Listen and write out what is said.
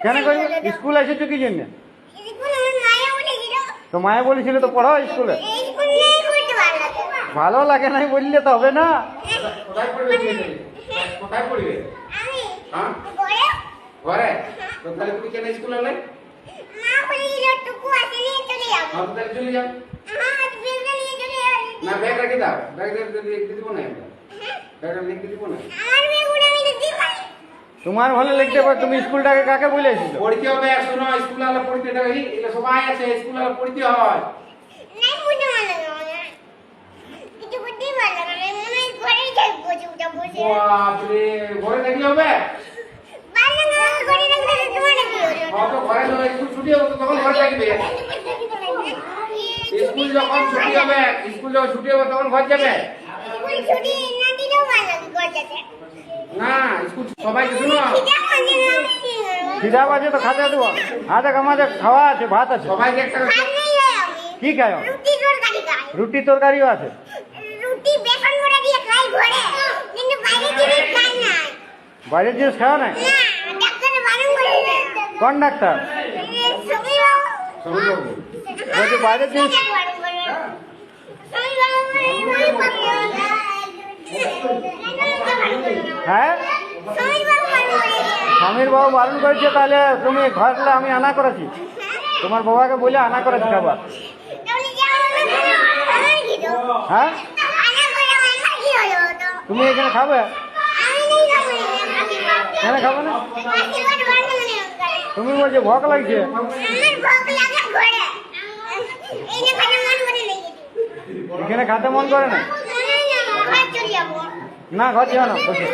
কেন করবে? স্কুল এসেছো কি জন্য? তো মায়ে বলেছিল তো পড়াও স্কুলে। ভালো লাগে নাই বললে তো হবে না। কোথায় পড়বে? কোথায় পড়বে? হ্যাঁ ঘরে। তো তাহলে তুমি কেন স্কুলে এলে? হ্যাঁ তাহলে চলে যাও। না ব্যাগ রেখে দাও, ব্যাগ লিখতে দিব না আমরা, ব্যাগ লিখতে দিব না। তোমার ভালো লিখতে পারো, তুমি স্কুলটাকে কাকে বলে এসেছো? পড়তে হবে, শোনো স্কুল আলা পড়তে দাও, এগুলো সবাই আছে স্কুল আলা পড়তে হয়। বাপরে ঘরে দেখলে হবে? তো ঘরে স্কুল ছুটি হবে তো তখন ঘরে থাকবে। স্কুল যখন ছুটি হবে, স্কুল যখন ছুটি হবে তখন ঘর যাবে না। স্কুল সবাইকে শুনো, খিদা বাজে তো খাতে দেবো। হাতে আমাদের খাওয়া আছে, ভাত আছে। সবাইকে একটা কি খায়? রুটি তরকারিও আছে। বাইরের জিনিস খাওয়া নাই? কোন ডাক্তার বলছে বাইরের জিনিস? হ্যাঁ স্বামীর বাবু বারণ করেছে, তাহলে তুমি ঘরলে আমি আনা করেছি, তোমার বাবাকে বলে আনা করেছি খাবার। হ্যাঁ তুমি এখানে খাবে? কেন খাবে না? তুমি বলছো ভোক লাগছে। এখানে খাতে মন করে না? না ঘর যাও না, বসে